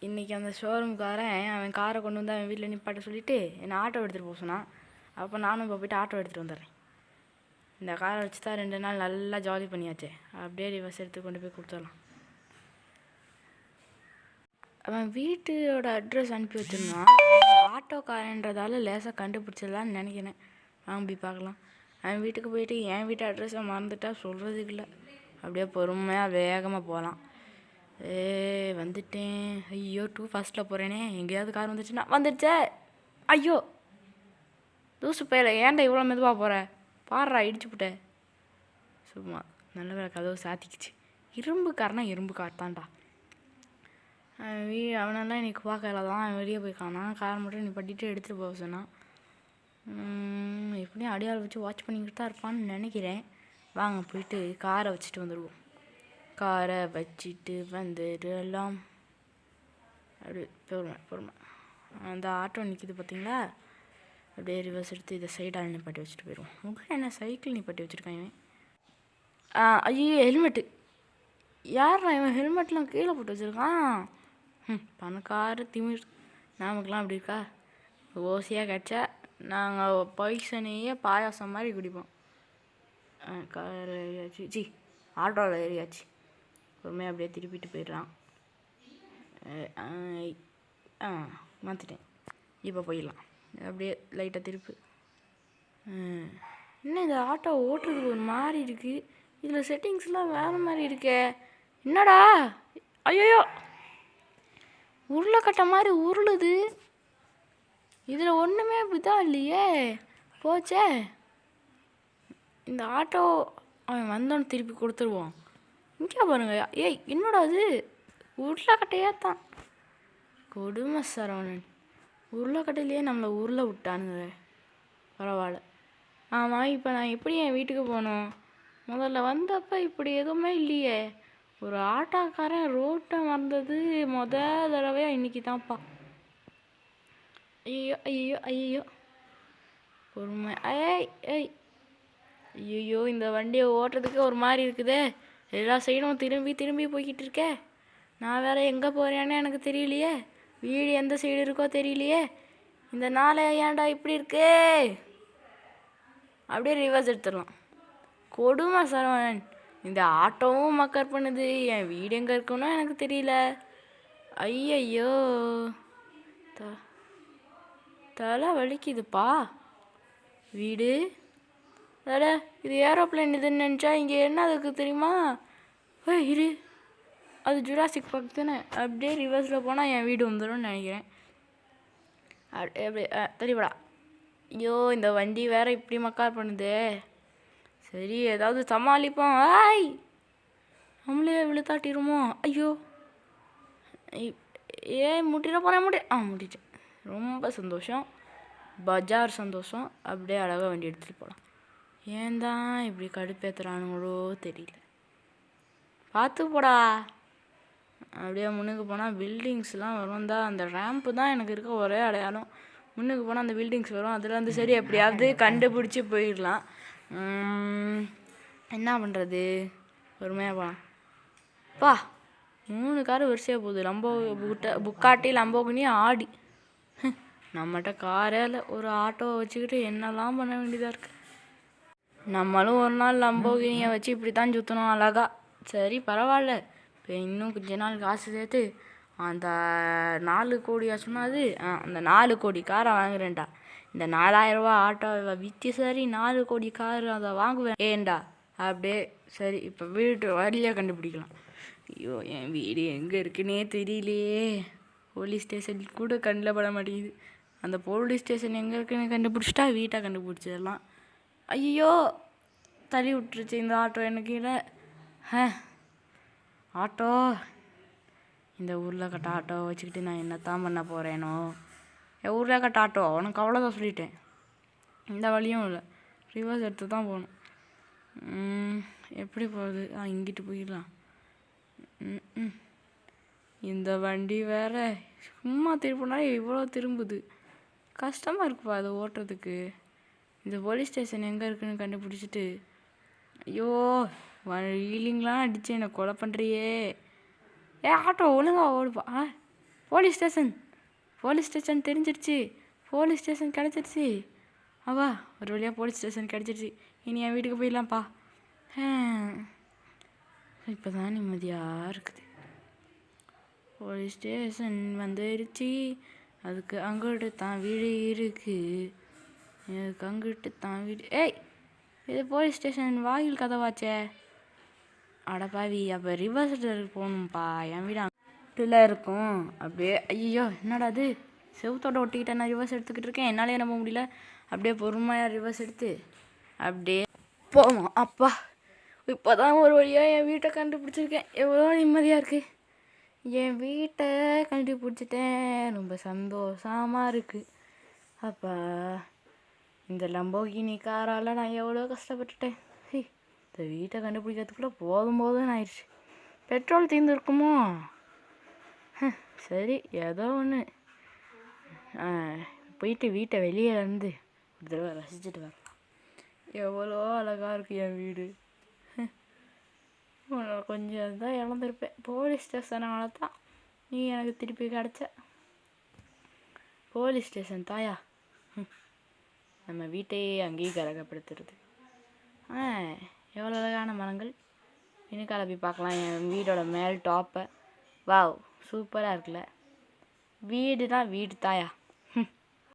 இன்றைக்கி அந்த ஷோரூம்காரன் அவன் காரை கொண்டு வந்து அவன் வீட்டில் நிப்பாட்ட சொல்லிவிட்டு என்னை ஆட்டோ எடுத்துகிட்டு போக சொன்னான். அப்போ நானும் இப்போ போய்ட்டு ஆட்டோ எடுத்துகிட்டு வந்துடுறேன். இந்த காரை வச்சு தான் 2 நாள் நல்லா ஜாலி பண்ணியாச்சே. அப்படியே ரிவர்ஸ் எடுத்து கொண்டு போய் கொடுத்துடலாம். அவன் வீட்டோட அட்ரஸ் அனுப்பி வச்சுருந்தான். ஆட்டோக்காரன்றதால லேசாக கண்டுபிடிச்சிடலான்னு நினைக்கிறேன். வாங்க போய் பார்க்கலாம். அவன் வீட்டுக்கு போயிட்டு என் வீட்டு அட்ரஸை மறந்துட்டா சொல்கிறதுக்கு இல்லை. அப்படியே பொறுமையாக வேகமாக போகலாம். வந்துட்டேன். ஐயோ 2 ஃபஸ்ட்டில் போகிறேனே. எங்கேயாவது கார் வந்துச்சுன்னா வந்துடுச்சே. ஐயோ தூசு பையில ஏன்டா இவ்வளோ மெதுவாக போகிற? பாடுறா இடிச்சு விட்டேன். சும்மா நல்ல வேலை கதவு சாத்திக்கிச்சு. இரும்பு கார் தான்டா. அவனெல்லாம் இன்றைக்கி பார்க்கல தான். அவன் வெளியே போய் காணான். கார் மட்டும் நீ பட்டிட்டு எடுத்துகிட்டு போக சொன்னான். எப்படியும் அடியால் வச்சு வாட்ச் பண்ணிக்கிட்டு தான் இருப்பான்னு நினைக்கிறேன். வாங்க போயிட்டு காரை வச்சுட்டு வந்துடுவோம். காரை வச்சுட்டு வந்துடலாம். அப்படி பொறுமை. அந்த ஆட்டோ நிற்கிது பார்த்தீங்களா? அப்படியே ரிவர்ஸ் எடுத்து இதை சைடால் நிப்பாட்டி வச்சுட்டு போயிடுவோம். உங்களுக்கு என்ன சைக்கிள் நிப்பாட்டி வச்சுருக்காங்க? ஐயோ ஹெல்மெட்டு. யாரா இவன் ஹெல்மெட்லாம் கீழே போட்டு வச்சுருக்கான்? பணக்கார திமிர். நமக்குலாம் அப்படி இருக்கா? ஓசியாக கிடச்சா நாங்கள் பைசனையே பாயாசம் மாதிரி குடிப்போம். காரில் ஏறியாச்சு. ஆட்டோவில் ஏறியாச்சு. பொறுமையாக அப்படியே திருப்பிட்டு போயிடலாம். மாற்றிட்டேன். இப்போ போயிடலாம். அப்படியே லைட்டாக திருப்பு. இன்னும் இந்த ஆட்டோ ஓட்டுறதுக்கு ஒரு மாதிரி இருக்குது. இதில் செட்டிங்ஸ்லாம் வேறு மாதிரி இருக்கே. என்னடா? ஐயோ உருளைக்கட்டை மாதிரி உருளுது. இதில் ஒன்றுமே இப்படிதான் இல்லையே. போச்சே. இந்த ஆட்டோ அவன் வந்தோன்னு திருப்பி கொடுத்துருவோம். இங்கே பாருங்க. என்னடா அது? உருளைக்கட்டையே தான். கொடுமை சரவணன். உருளைக்கட்டையிலேயே நம்மளை உருளை விட்டானுங்க. பரவாயில்ல. ஆமாம், இப்போ நான் எப்படி என் வீட்டுக்கு போகணும்? முதல்ல வந்தப்போ இப்படி எதுவுமே இல்லையே. ஒரு ஆட்டோக்காரன் ரோட்டை மறந்தது தடவையாக இன்றைக்கி தான்ப்பா. ஐயோ பொறுமை. ஐயோ இந்த வண்டியை ஓட்டுறதுக்கு ஒரு மாதிரி இருக்குதே. எல்லா சைடும் திரும்பி போய்கிட்டு இருக்கே. நான் வேறு எங்கே போகிறேன்னு எனக்கு தெரியலையே. வீடு எந்த சைடு இருக்கோ தெரியலையே. இந்த நாளை ஏன்டா இப்படி இருக்கு? அப்படியே ரிவர்ஸ் எடுத்துடலாம். கொடுமை சரவணன். இந்த ஆட்டோவும் மக்கர் பண்ணுது. என் வீடு எங்கே இருக்குன்னு எனக்கு தெரியல. ஐயையோ தலை வலிக்குதுப்பா. வீடு இது ஏரோப்ளைன் இதுன்னு நினச்சா இங்கே என்ன அதுக்கு தெரியுமா? இரு, அது ஜுராசிக் பார்க் தானே. அப்படியே ரிவர்ஸில் போனால் என் வீடு வந்துடும் நினைக்கிறேன். அப்படியே தெரியப்படா. ஐயோ இந்த வண்டி வேறு இப்படி மக்கார் பண்ணுதே. சரி ஏதாவது சமாளிப்போம். நம்மளே விழுத்தாட்டிருமோ? ஐயோ முட்டிட போகிறேன். முட்டிட்டேன். ரொம்ப சந்தோஷம். பஜார் சந்தோஷம். அப்படியே அழகாக வண்டி எடுத்துகிட்டு போகலாம். ஏன் தான் இப்படி கடுப்பேற்றுறானுங்களோ தெரியல. பார்த்து போடா. அப்படியே முன்னுக்கு போனால் பில்டிங்ஸ்லாம் வரும் தான். அந்த ரேம்ப்பு தான் எனக்கு இருக்க ஒரே அடையாளம். முன்னுக்கு போனால் அந்த பில்டிங்ஸ் வரும். அதில் வந்து சரி எப்படியாவது கண்டுபிடிச்சி போயிடலாம். என்ன பண்ணுறது? பொறுமையாக போகலாம். 3 காரு வரிசையாக போகுது. புக்காட்டி லம்போகினி ஆடி. நம்மகிட்ட காரே இல்லை. ஒரு ஆட்டோவை வச்சுக்கிட்டு என்னெல்லாம் பண்ண வேண்டியதாக இருக்குது. நம்மளும் ஒரு நாள் லம்போகினியை வச்சு இப்படி தான் சுற்றணும் அழகா. சரி பரவாயில்ல. இப்போ இன்னும் கொஞ்ச நாள் காசு சேர்த்து அந்த 4 கோடியா சொன்னாது, அந்த 4 கோடி காரை வாங்குறேன்டா. இந்த 4000 ரூபா ஆட்டோவை விற்று சரி 4 கோடி காரு அதை வாங்குவேன். ஏண்டா அப்படியே சரி. இப்போ வீட்டு வழியாக கண்டுபிடிக்கலாம். ஐயோ என் வீடு எங்கே இருக்குன்னே தெரியலையே. போலீஸ் ஸ்டேஷன் கூட கண்ணில் பட மாட்டேங்குது. அந்த போலீஸ் ஸ்டேஷன் எங்கே இருக்குன்னு கண்டுபிடிச்சிட்டா வீட்டை கண்டுபிடிச்சிடலாம். ஐயோ தள்ளி விட்டுருச்சு இந்த ஆட்டோ எனக்கு. இல்லை ஆட்டோ, இந்த உருளைக்கட்டை ஆட்டோவை வச்சுக்கிட்டு நான் என்னத்தான் பண்ண போகிறேனோ. உருளைக்கட்டை ஆட்டோ உனக்கு அவ்வளோதான் சொல்லிட்டேன். இந்த வழியும் இல்லை. ரிவர்ஸ் எடுத்து தான் போகணும். எப்படி போகுது? இங்கிட்டு போயிடலாம். இந்த வண்டி வேறு சும்மா திருப்பினா இவ்வளோ திரும்புது. கஷ்டமாக இருக்குப்பா அதை ஓட்டுறதுக்கு. இந்த போலீஸ் ஸ்டேஷன் எங்கே இருக்குன்னு கண்டுபிடிச்சிட்டு ஐயோ வீலிங்லாம் அடித்து என்னை கொலை பண்ணுறியே. ஆட்டோ ஒழுங்கா ஓடுப்பா. போலீஸ் ஸ்டேஷன் போலீஸ் ஸ்டேஷன் தெரிஞ்சிருச்சு. போலீஸ் ஸ்டேஷன் கிடச்சிருச்சு. அவா ஒரு வழியாக போலீஸ் ஸ்டேஷன் கிடச்சிருச்சு. இனி என் வீட்டுக்கு போயிடலாம்ப்பா. இப்போ தான் நிம்மதியாக இருக்குது. போலீஸ் ஸ்டேஷன் வந்துருச்சு. அதுக்கு அங்கிட்டு தான் வீடு இருக்குது. எனக்கு அங்கிட்டு தான் வீடு. ஏய், இது போலீஸ் ஸ்டேஷன் வாயில் கதவாச்சே. அடப்பாவி, அப்போ ரிவர்ஸில் போகணும்ப்பா. என் வீடு அங்கிட்டில் இருக்கும். அப்படியே ஐயோ என்னடா அது செவுத்தோட ஒட்டிக்கிட்டே நான் ரிவர்ஸ் எடுத்துக்கிட்டு இருக்கேன். என்னாலே நம்ப முடியல. அப்படியே பொறுமையாக ரிவர்ஸ் எடுத்து அப்படியே போவோம். அப்பா, இப்போ தான் ஒரு வழியாக என் வீட்டை கண்டுபிடிச்சிருக்கேன். எவ்வளோ நிம்மதியாக இருக்குது. என் வீட்டை கண்டுபிடிச்சிட்டேன். ரொம்ப சந்தோஷமாக இருக்குது. அப்பா, இந்த லம்போகினி காரால் நான் எவ்வளோ கஷ்டப்பட்டுட்டேன். இந்த வீட்டை கண்டுபிடிக்கிறதுக்குள்ளே போதும்னு ஆயிடுச்சு. பெட்ரோல் தீர்ந்து இருக்குமோ? சரி, ஏதோ ஒன்று போயிட்டு வீட்டை வெளியே வந்து ஒரு தடவை ரசிச்சுட்டு வரலாம். எவ்வளோ அழகாக இருக்குது என் வீடு. கொஞ்சம் தான் இழந்திருப்பேன். போலீஸ் ஸ்டேஷனால தான் நீ எனக்கு திருப்பி கிடச்ச. போலீஸ் ஸ்டேஷன் தாயா நம்ம வீட்டையே அங்கீகாரப்படுத்துறது. எவ்வளோ அழகான மரங்கள். இன்னும் கிளப்பி பார்க்கலாம் என் வீடோட மேல் டாப்பை. வாவ், சூப்பராக இருக்குல்ல. வீடு தான் வீடு தாயா.